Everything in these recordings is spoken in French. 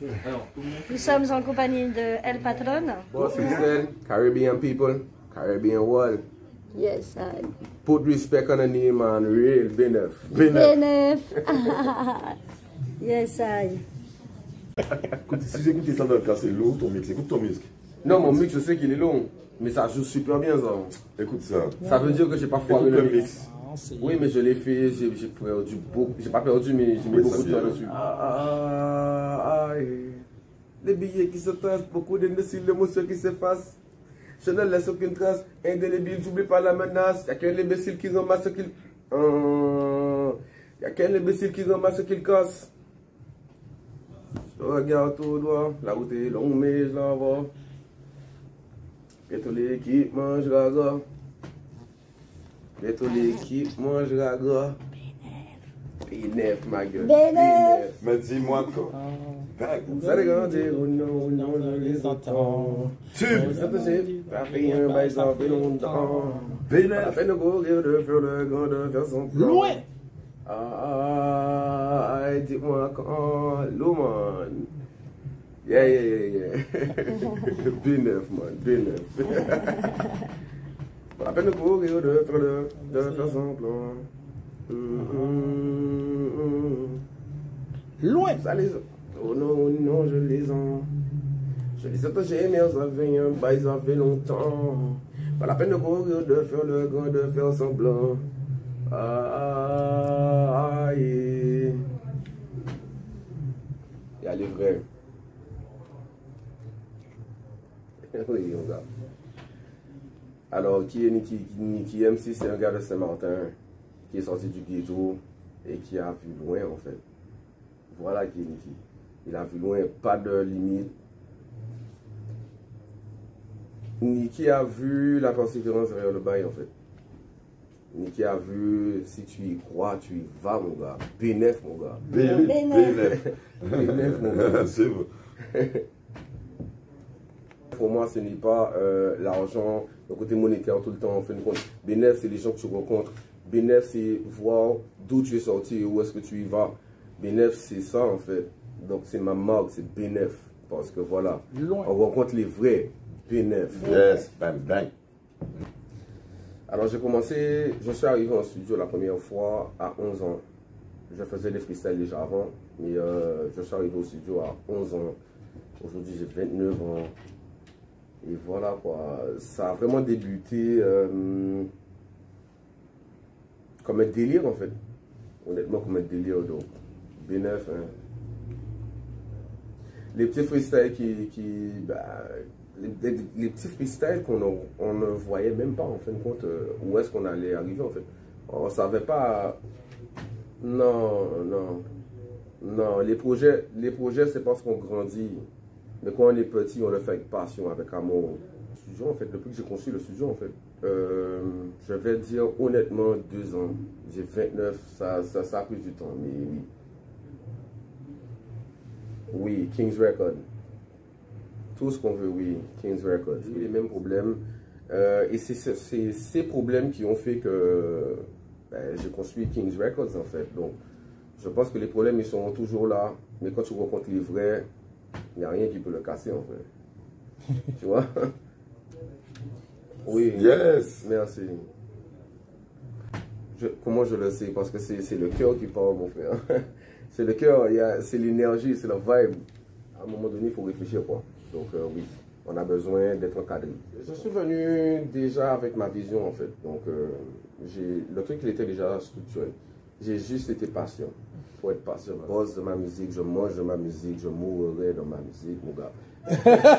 Nous sommes en compagnie de El Patron. Boss Israel, Caribbean people, Caribbean world. Yes, I. Put respect on the name and real Benef. Benef. Yes, I. Écoute, si j'écoute ça dans le cas, c'est lourd ton mix. Écoute ton mix. Non, mon mix, je sais qu'il est long, mais ça joue super bien ça. Écoute ça. Ça veut dire que j'ai pas foiré Écoute le le mix. Oui, mais je l'ai fait, j'ai perdu beaucoup. J'ai pas perdu, mais j'ai mis beaucoup de temps dessus. Les billets qui se tracent, beaucoup d'émotions qui s'effacent. Je ne laisse aucune trace, indélébile, j'oublie pas la menace. Y'a qu'un imbécile qui ramasse ce qu'il. Y'a qu'un imbécile qui ramasse ce qu'il casse. Je regarde tout droit, la route est longue, mais je la vois. Bientôt l'équipe mangera gras. Bientôt l'équipe mangera gras. Benef, ma gueule. Benef. Mais dis-moi quoi. Ça les grandir ou non, je les entends. Tu T'as fait un bail, ça fait longtemps. Pas la peine de courir, de faire le grand, de faire son plan. Loin. Dis-moi quand, Louman. Yeah. Benef, man, Benef. Pas la peine de courir, de faire son plan. Loin. Ça les... Oh non, je les en. Je les attachais, mais ça fait un bail, ça fait longtemps. Pas la peine de courir, de faire le grand, de faire semblant. Il y a les vrais. Oui, on gars. Alors, qui est Niki MC, c'est un gars de Saint-Martin qui est sorti du ghetto et qui a vu loin en fait. Voilà qui est Niki. Il a vu loin, pas de limite. Niki a vu la persévérance derrière le bail en fait. Niki a vu, si tu y crois, tu y vas mon gars. Benef mon gars. Benef. Benef mon gars. C'est vrai. Pour moi, ce n'est pas l'argent, le côté monétaire tout le temps en fin de compte. Benef, c'est les gens que tu rencontres. Benef, c'est voir d'où tu es sorti et où est-ce que tu y vas. Benef, c'est ça en fait. Donc c'est ma marque, c'est Benef. Parce que voilà, Loin. on rencontre les vrais Benef. Yes, bang bang. Alors j'ai commencé, je suis arrivé en studio la première fois à 11 ans. Je faisais des freestyles déjà avant, mais je suis arrivé au studio à 11 ans. Aujourd'hui j'ai 29 ans. Et voilà quoi, ça a vraiment débuté comme un délire en fait. Honnêtement comme un délire, donc Benef. Hein. Les petits freestyles les petits freestyles qu'on ne voyait même pas en fin de compte où est-ce qu'on allait arriver en fait. On ne savait pas. Non, les projets c'est parce qu'on grandit. Mais quand on est petit, on le fait avec passion, avec amour. Le studio, en fait, depuis que j'ai conçu le studio, en fait, je vais dire honnêtement 2 ans. J'ai 29, ça a pris du temps, mais oui. Oui, King's Record. Tout ce qu'on veut, oui, King's Record. J'ai eu les mêmes problèmes. Et c'est ces problèmes qui ont fait que j'ai construit King's Records, en fait. Donc, je pense que les problèmes, ils sont toujours là. Mais quand tu rencontres les vrais, il n'y a rien qui peut le casser en fait. Tu vois? Oui. Yes. Merci. Comment je le sais? Parce que c'est le cœur qui parle, mon frère. C'est le cœur, c'est l'énergie, c'est la vibe. À un moment donné, il faut réfléchir quoi. Donc oui, on a besoin d'être encadré. Je suis venu déjà avec ma vision en fait. Donc le truc il était déjà structuré. J'ai juste été patient. Il faut être patient. Je bosse de ma musique, je mange de ma musique, je mourrai dans ma musique, mon gars.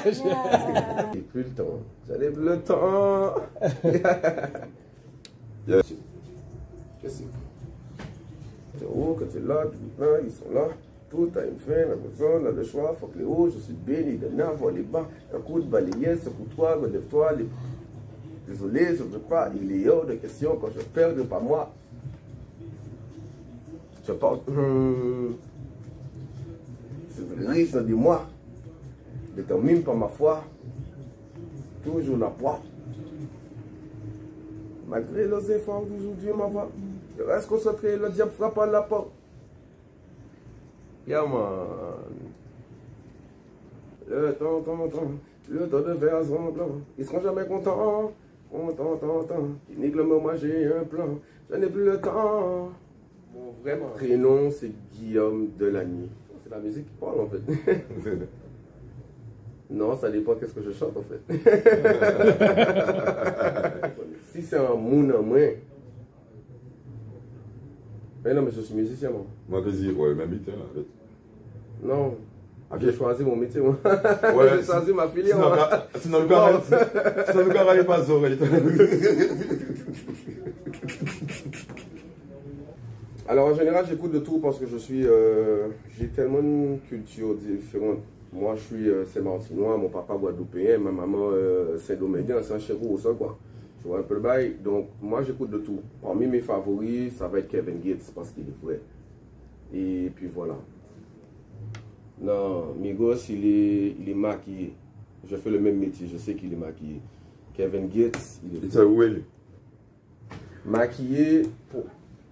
J'ai plus le temps. J'avais plus le temps. Yes. Qu'est-ce que c'est? Oh, quand tu es là, ils sont là. Tout a une fin, la personne a le choix. Faut que les hauts, je suis béni de n'avoir les bas. Un coup de balayette, c'est pour toi, relève-toi. Désolé, je ne veux pas. Il est hors de question quand je perds de pas moi. Je pense, je veux riche de moi, détermine par ma foi, toujours la poids. Malgré les efforts d'aujourd'hui, ma voix, je reste concentré, le diable frappe à la porte. Yeah man. Le temps de faire semblant. Ils seront jamais contents. Content. Qui nique le mot, moi j'ai un plan. Je n'ai plus le temps. Mon vrai prénom, c'est Guillaume Delagny. C'est la musique qui parle, en fait. Non, ça dépend qu'est-ce que je chante, en fait. Si c'est un moun en moins. Mais non, mais je suis musicien, moi. Moi, je dis, ouais, même métier, là, en fait. Non. Ok. J'ai choisi mon métier, moi. Ouais, J'ai choisi ma filière. Sinon, le gars n'est pas oreille. Alors, en général, j'écoute de tout parce que je suis. J'ai tellement une culture différente. Moi, je suis Saint-Martinois, mon papa guadeloupéen, ma maman Saint-Dominguien, c'est un chérou au sol, quoi. Tu vois un peu le bail. Donc, moi, j'écoute de tout. Parmi mes favoris, ça va être Kevin Gates parce qu'il est vrai. Et puis voilà. Non, Migos, il est maquillé. Je fais le même métier, je sais qu'il est maquillé. Kevin Gates, il est C'est où il est? maquillé.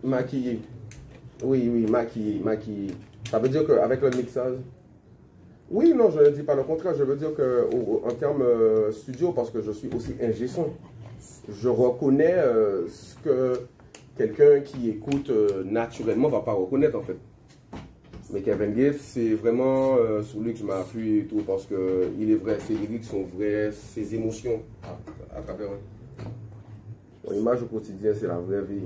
Maquillé. Oui, maquillé. Ça veut dire qu'avec le mixage. Oui, non, je ne dis pas le contraire. Je veux dire qu'en termes studio, parce que je suis aussi ingé son, je reconnais ce que quelqu'un qui écoute naturellement ne va pas reconnaître en fait. Mais Kevin Gates, c'est vraiment sur lui que je m'appuie et tout, parce qu'il est vrai, ses lyrics sont vrais, ses émotions à travers eux. Mon image au quotidien, c'est la vraie vie.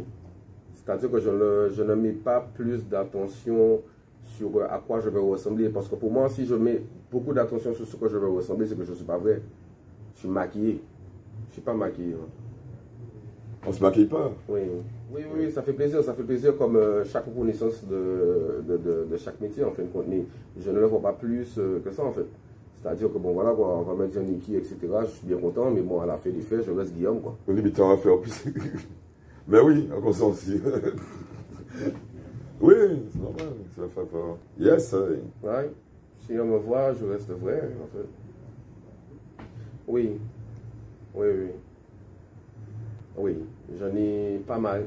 C'est-à-dire que je ne mets pas plus d'attention sur à quoi je vais ressembler. Parce que pour moi, si je mets beaucoup d'attention sur ce que je vais ressembler, c'est que je ne suis pas vrai. Je suis maquillé. Je ne suis pas maquillé. Hein. On se maquille pas. Oui, ça fait plaisir. Ça fait plaisir comme chaque reconnaissance de chaque métier, en fin de compte. Mais je ne le vois pas plus que ça, en fait. C'est-à-dire que, bon, voilà, quoi, on va mettre un Niki, etc. Je suis bien content, mais bon, à la fin des faits, je reste Guillaume, quoi. On dit, mais tu en faire plus. Mais oui, en conscience aussi. Oui, c'est normal. Ça fait fort. Yes. Ouais. Si on me voit, je reste vrai, en fait. Oui. Oui, j'en ai pas mal.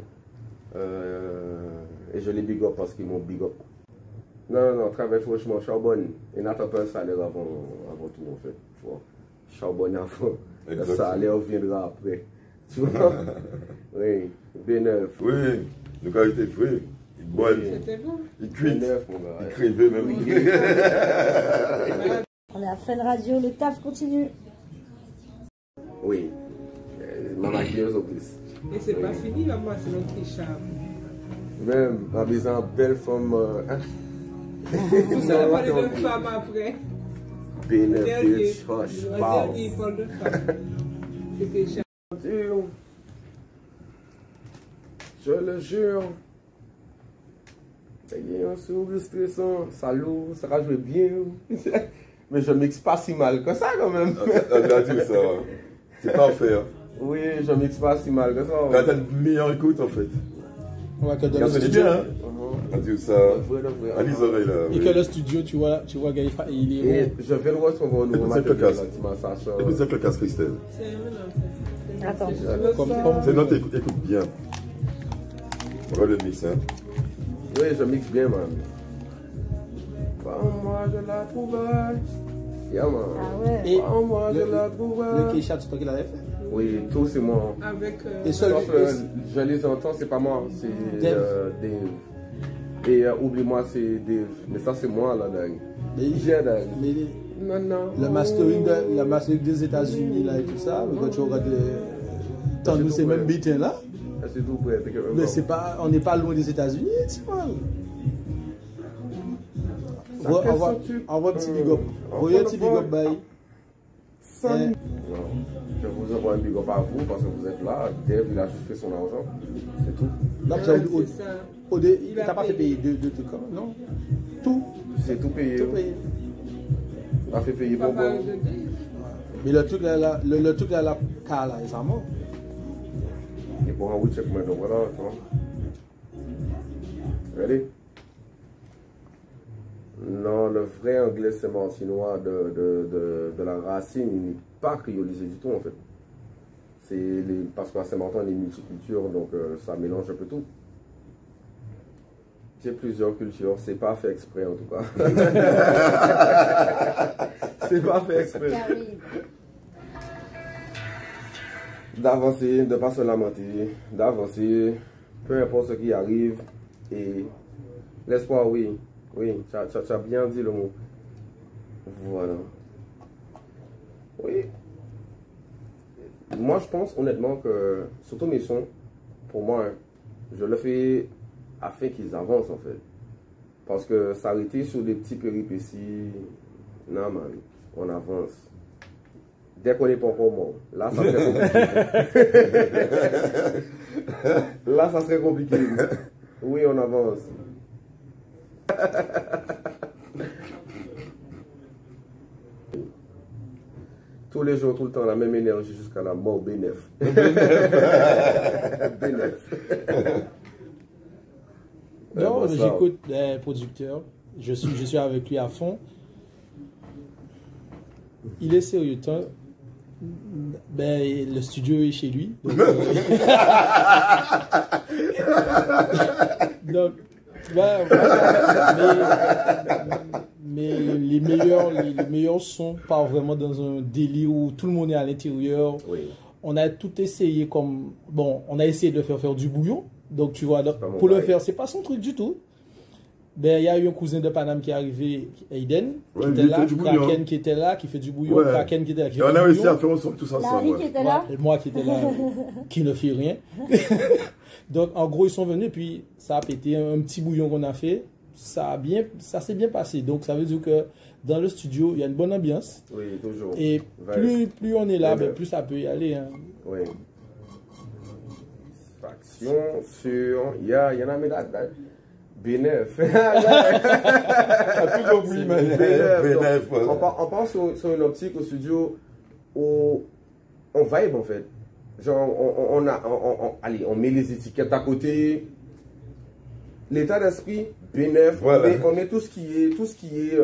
Et je les big up parce qu'ils m'ont big up. Non, travaille franchement, charbonne. Et n'attends pas un salaire avant tout, en fait. Tu vois. Charbonne avant. Le salaire viendra après. Tu vois. Oui, B9. Oui, le qualité oui. Il boit, il cuit, il crève même. On est à Fun Radio, le taf continue. Oui, ma maquilleuse au plus. Et c'est pas fini là, moi, c'est notre charme. Même, ma besoin belle femme. Vous allez parler de femme après. B9, bitch, hush, parle de femme. C'était charme. Je le jure. Il y a un sourire stressant, salaud, ça va jouer bien. Mais je mixe pas si mal que ça quand même. On a dit ça. C'est parfait. Hein. Oui, je mixe pas si mal que ça. T'as une meilleure écoute en fait. On va que dans le le studio. studio. Hein. On a dit ça. À les oreilles là. Et que le studio, tu vois, Gaïfa, il est bon. Je vais le recevoir au nouveau matériel. Écoute ça que le casque Christelle. Attends. C'est notre écoute bien. Regarde le mix, hein. Oui, je mixe bien, man. Moi de la trouvaille. Yeah, man. Ah ouais. Et moi de la trouvaille. Le Keisha, c'est toi qui l'avais fait? Oui, tout c'est moi. Avec. Et seul, je les entends, c'est pas moi, c'est Dave. Et oublie-moi, c'est Dave. Mais ça, c'est moi là-dedans. Non. Le mastering des États-Unis là et tout ça, quand tu regardes nous ces mêmes beats là. C'est tout prêt. Mais c'est pas, on n'est pas loin des États-Unis, tu vois. Envoie un petit big up. Envoyez un petit big up, bye. Non, je vous envoie un big up à vous parce que vous êtes là. Dave, il a juste fait son argent. C'est tout. Donc, il t'a pas fait payer deux trucs, non? Tout. C'est tout payé. Tout payé. Il a fait payer pour bon. Mais le truc là, la car là, il s'en mort. Et pour un check maintenant, voilà, tu vois. Ready? Non, le vrai anglais saint-martinois de la racine, il n'est pas criolisé du tout en fait. Parce qu'à Saint-Martin, on est multiculture, donc ça mélange un peu tout. J'ai plusieurs cultures, c'est pas fait exprès en tout cas. C'est pas fait exprès. D'avancer, de ne pas se lamenter, d'avancer, peu importe ce qui arrive. Et l'espoir, oui, tu as bien dit le mot. Voilà. Oui. Moi, je pense honnêtement que, surtout mes sons, pour moi, je le fais afin qu'ils avancent en fait. Parce que s'arrêter sur des petits péripéties, non man, on avance. Dès qu'on n'est pas encore mort, là ça serait compliqué. Là ça serait compliqué. Oui, on avance. Tous les jours, tout le temps, la même énergie jusqu'à la mort, bénéf. Bénéf. Non, j'écoute les producteurs. Je suis avec lui à fond. Il est sérieux. Ben, le studio est chez lui. Donc, ouais, mais les meilleurs sons partent vraiment dans un délire où tout le monde est à l'intérieur. Oui. On a tout essayé comme... Bon, on a essayé de faire du bouillon. Donc, tu vois, pour le faire, c'est pas son truc du tout. Ben, il y a eu un cousin de Paname qui est arrivé, Aiden, qui était là, Kraken qui était là, qui fait du bouillon, Kraken qui était là, qui fait du bouillon. On a réussi à faire ensemble tous ensemble. Larry qui était là. Et moi qui était là, qui ne fait rien. Donc, en gros, ils sont venus, puis ça a pété un petit bouillon qu'on a fait. Ça s'est bien passé. Donc, ça veut dire que dans le studio, il y a une bonne ambiance. Oui, toujours. Et plus on est là, ben, plus ça peut y aller. Hein. Oui. Faction sur... Il y en a mis là. Bénéf. On part sur une optique au studio où on vibe en fait. Genre, allez, on met les étiquettes à côté. L'état d'esprit, bénéf. Voilà. On met tout ce qui est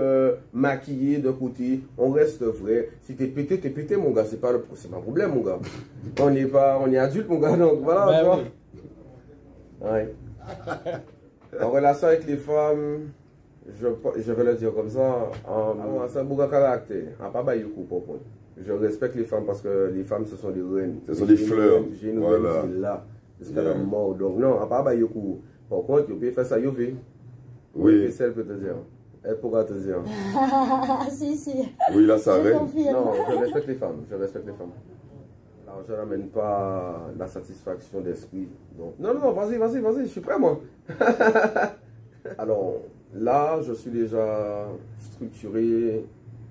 maquillé de côté. On reste vrai. Si t'es pété, mon gars. C'est pas un problème, mon gars. On est adulte, mon gars. Donc voilà. Ben, oui. Ouais. En relation avec les femmes, je vais le dire comme ça, c'est un beau caractère. Je respecte les femmes parce que les femmes, ce sont des reines. Ce sont des fleurs. J'ai une reine qui est là, jusqu'à la mort. Donc non, par contre, tu peux faire ça, Yové. Oui. Et elle peut te dire. Elle pourra te dire. Si. Oui, là, ça arrête. Non, je respecte les femmes. Alors, je n'amène pas la satisfaction d'esprit. Non, vas-y, je suis prêt, moi. Alors, là, je suis déjà structuré.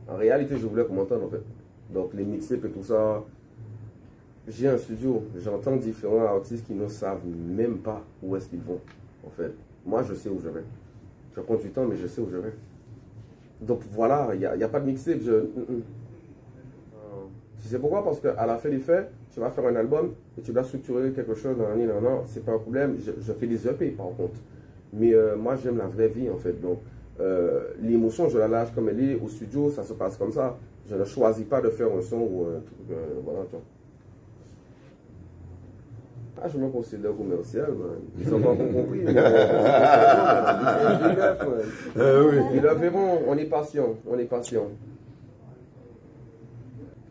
En réalité, je voulais qu'on m'entende, en fait. Donc, les mixtapes et tout ça. J'ai un studio. J'entends différents artistes qui ne savent même pas où est-ce qu'ils vont, en fait. Moi, je sais où je vais. Je prends du temps, mais je sais où je vais. Donc, voilà, il n'y a pas de mixtape. Tu sais pourquoi? Parce qu'à la fin des faits, tu vas faire un album et tu dois structurer quelque chose. Non, c'est pas un problème. Je fais des EP par contre. Mais moi, j'aime la vraie vie en fait. Donc, l'émotion, je la lâche comme elle est. Au studio, ça se passe comme ça. Je ne choisis pas de faire un son ou un truc. Voilà, tu vois. Ah, je me considère commercial, man. Ils n'ont pas compris. Ils le verront. On est patient.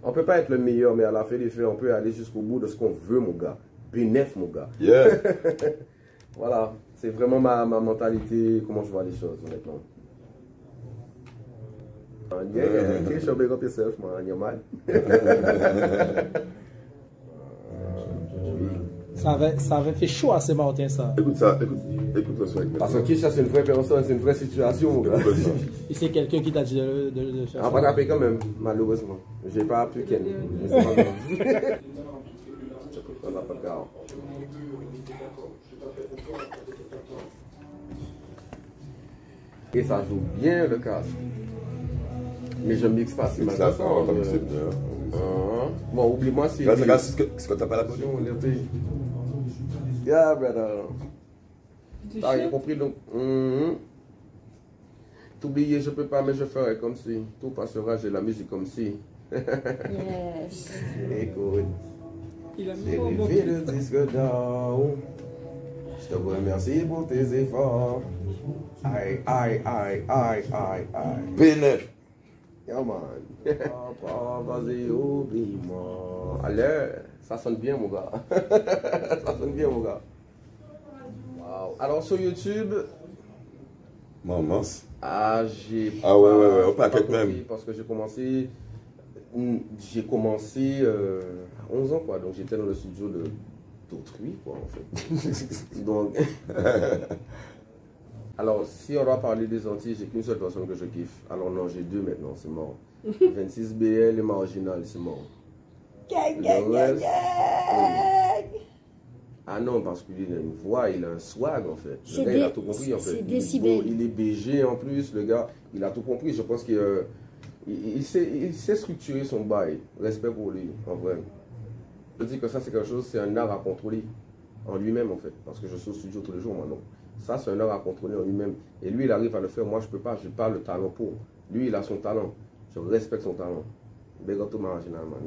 On peut pas être le meilleur, mais à la fin des faits, on peut aller jusqu'au bout de ce qu'on veut, mon gars. Bénéf, mon gars. Yeah. Voilà, c'est vraiment ma mentalité, comment je vois les choses, honnêtement. You should big up yourself, man. You're mad. Ça avait fait chaud à Saint-Martin, ça. Écoute ça, écoute le son. Parce que Kisha, c'est une vraie personne, c'est une vraie situation, mon gars. Et c'est quelqu'un qui t'a dit de faire ça. Pas tapé quand même, malheureusement. J'ai pas appris Ken. Mais c'est pas grave. On n'a pas de cas. Et ça joue bien le casque. Mais je mixe pas, c'est ma façon. Bon, oublie-moi si... Là, c'est ce que t'as pas la bonne. Yeah, brother. T'as compris donc? T'oublier, je peux pas, mais je ferai comme si. Tout passera, j'ai la musique comme si. Yes. Écoute. Il a mis J'ai un levé le disque down. Je te remercie pour tes efforts. Aïe. Bénéf. Yeah, man. Papa, vas-y, oublie-moi. Allez, ça sonne bien, mon gars. Ça sonne bien, mon gars. Wow. Alors, sur YouTube... Maman. Ah, j'ai... Ah ouais, au paquet même. Parce que j'ai commencé à 11 ans, quoi. Donc, j'étais dans le studio d'autrui, quoi, en fait. Donc... Alors, si on doit parler des Antilles, j'ai qu'une seule personne que je kiffe. Alors non, j'ai deux maintenant, c'est mort. 26BL et Marginal, c'est mort. Le reste, oui. Ah non, parce qu'il a une voix, il a un swag en fait. Le gars, il a tout compris en fait. Il est BG en plus, le gars, il a tout compris. Je pense qu'il sait structurer son bail. Respect pour lui, en vrai. Je dis que ça, c'est quelque chose, c'est un art à contrôler en lui-même en fait. Parce que je suis au studio tous les jours maintenant. Ça, c'est un art à contrôler en lui-même. Et lui, il arrive à le faire. Moi, je ne peux pas. Je n'ai pas le talent pour. Lui, il a son talent. Je respecte son talent. Big up to Marginal, man.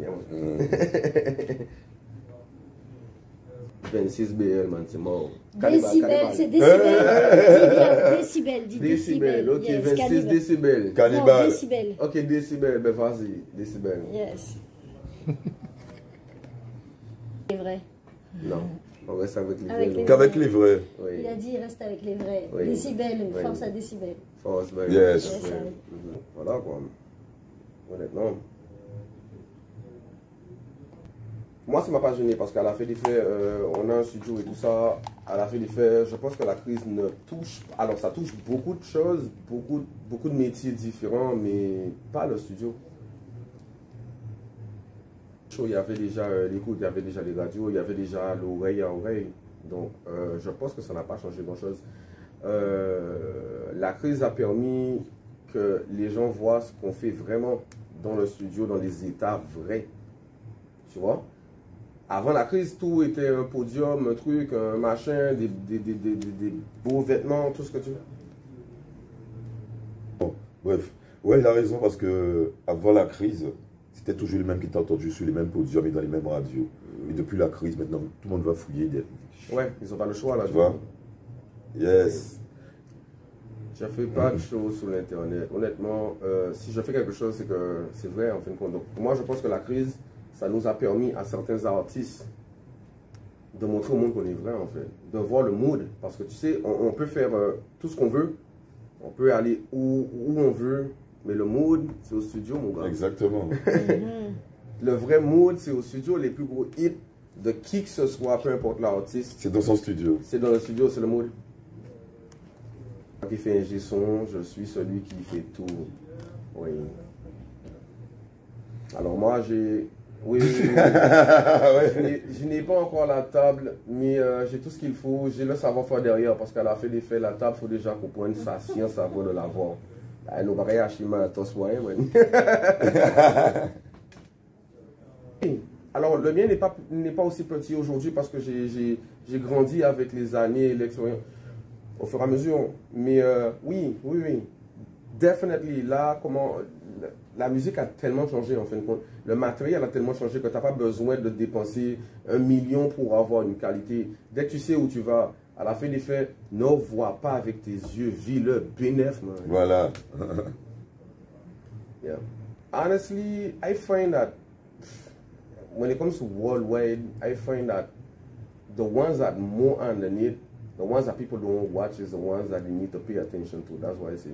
26BL, man, c'est mort. Décibel, c'est décibel. Décibel, dis décibel. Ok, yes, 26 cannibal. Décibel. Cannibal. Non, décibel. Ok, décibel, ben vas-y, décibel. Yes. C'est vrai. Non. On reste avec les vrais. Qu'avec les vrais. Oui. Il a dit reste avec les vrais. Oui. Décibel, Oui. force à décibel. Force, ben. Yes. Voilà quoi. Honnêtement. Moi, ça ne m'a pas gêné parce qu'à la fin des faits, on a un studio et tout ça. À la fin des faits, je pense que la crise ne touche. Alors, ça touche beaucoup de choses, beaucoup de métiers différents, mais pas le studio. Il y avait déjà l'écoute, il y avait déjà les radios, il y avait déjà l'oreille à oreille. Donc, je pense que ça n'a pas changé grand-chose. La crise a permis que les gens voient ce qu'on fait vraiment dans le studio, dans les états vrais. Tu vois? Avant la crise, tout était un podium, un truc, un machin, des beaux vêtements, tout ce que tu veux. Bon, bref, ouais, il a raison parce que avant la crise, c'était toujours les mêmes qui t'ont entendu sur les mêmes podiums et dans les mêmes radios. Et depuis la crise, maintenant, tout le monde va fouiller. Ouais, ils n'ont pas le choix là. Tu vois? Yes. Je ne fais pas de choses sur l'internet. Honnêtement, si je fais quelque chose, c'est que c'est vrai en fin de compte. Donc, moi, je pense que la crise, ça nous a permis à certains artistes de montrer au monde qu'on est vrai en fait. De voir le mood. Parce que tu sais, on peut faire tout ce qu'on veut. On peut aller où on veut. Mais le mood, c'est au studio, mon gars. Exactement. Le vrai mood, c'est au studio. Les plus gros hits de qui que ce soit, peu importe l'artiste. C'est dans son studio. C'est dans le studio, c'est le mood. Qui fait un G-son, je suis celui qui fait tout. Oui. Alors moi, j'ai... Oui. Je n'ai pas encore la table, mais j'ai tout ce qu'il faut. J'ai le savoir-faire derrière, parce qu'à la fin des faits, la table, il faut déjà comprendre sa science avant de l'avoir. Nous va rien acheter ma tosse moyen. Alors, le mien n'est pas aussi petit aujourd'hui parce que j'ai grandi avec les années et l'expérience au fur et à mesure. Mais oui. Definitely, là, la musique a tellement changé en fin de compte. Le matériel a tellement changé que tu n'as pas besoin de dépenser 1 million pour avoir une qualité. Dès que tu sais où tu vas, à la fin des faits, ne vois pas avec tes yeux, vis-le, bénéf, man. Voilà. Yeah. Honestly, I find that when it comes to worldwide, I find that the ones that more underneath, the ones that people don't watch is the ones that you need to pay attention to. That's why I say.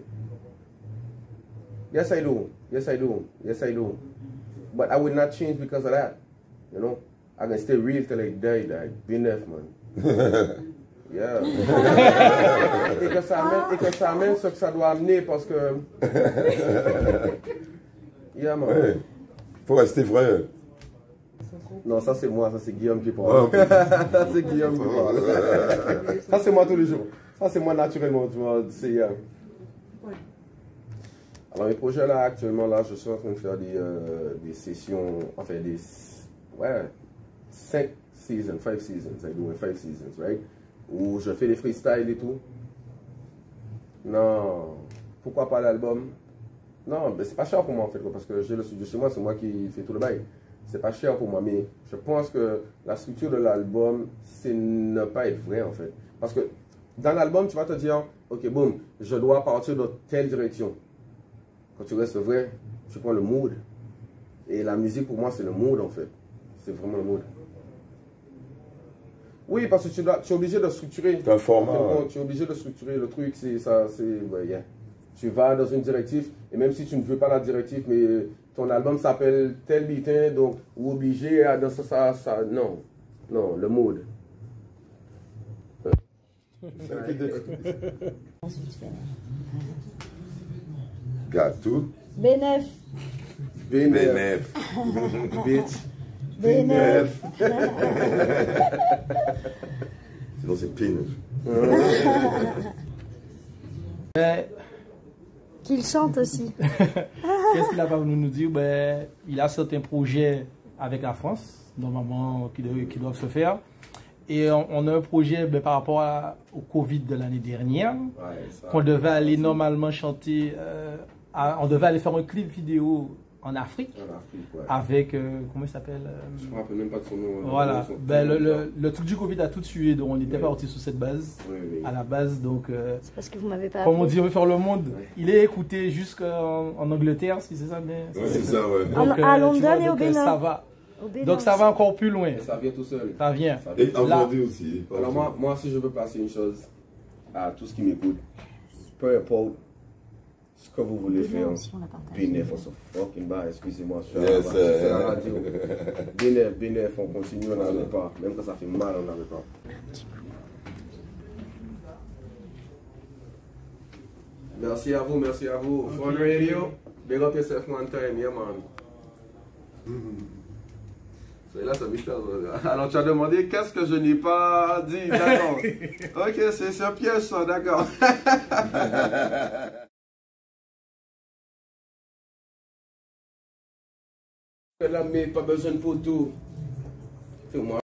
Yes, I do. Yes, I do. Yes, I do. But I will not change because of that. You know, I can stay real till I die. Like, BNF, man. Yeah. Et que ça amène ce que ça doit amener parce que. Yeah, man. Ouais. Faut rester vrai. Non, ça c'est moi, ça c'est Guillaume qui parle. Ça c'est Guillaume qui parle. Ça c'est moi tous les jours. Ça c'est moi naturellement, tu vois. Alors mes projets là, actuellement là, je suis en train de faire des sessions, enfin des 5 seasons, I do 5 seasons, right? Où je fais des freestyles et tout. Non, pourquoi pas l'album? Non, mais c'est pas cher pour moi en fait, parce que j'ai le studio chez moi, c'est moi qui fais tout le bail. C'est pas cher pour moi, mais je pense que la structure de l'album, c'est ne pas être vrai en fait. Parce que dans l'album, tu vas te dire, ok, boum, je dois partir dans telle direction. Quand tu restes vrai, je prends le mood. Et la musique, pour moi, c'est le mood, en fait. C'est vraiment le mood. Oui, parce que tu es obligé de structurer. C'est un format. Tu es obligé de structurer le truc. C'est ça, yeah. Tu vas dans une directive, et même si tu ne veux pas la directive, mais ton album s'appelle tel bitin, donc ou obligé à danser ça, non. Non, le mood. Gâteau. Benef. Benef. Bitch. Benef. Sinon, c'est Pinef. Qu'il chante aussi. Qu'est-ce qu'il a pas voulu nous dire? Ben, il a certains projets avec la France, normalement, qui doivent se faire. Et on a un projet par rapport au Covid de l'année dernière, qu'on devait aller normalement chanter, on devait aller faire un clip vidéo en Afrique, avec, comment il s'appelle? Je ne me rappelle même pas de son nom. Voilà, le truc du Covid a tout tué, donc on était parti sur cette base, à la base, donc... c'est parce que vous m'avez pas comme on dit, on veut faire le monde. Il est écouté jusqu'en Angleterre, si c'est ça, mais... Ouais, c'est ça, ouais. Donc, à Londres et au Bénin. Ça va. Donc ça va encore plus loin. Ça vient tout seul. Ça vient. Et en Vendée aussi. Alors moi, si je veux passer une chose à tous qui m'écoutent, peu importe ce que vous voulez faire, Benef, on se fucking bat, excusez-moi, je suis à la radio. Benef, on continue, on n'arrête pas. Même quand ça fait mal, on n'arrête pas. Merci à vous, merci à vous. Fun Radio, big up yourself one time, yeah man. Là, ça Michel. Alors, tu as demandé qu'est-ce que je n'ai pas dit. D'accord. Ok, c'est un piège, ça, d'accord. Là, mais pas besoin de photo. Fais-moi.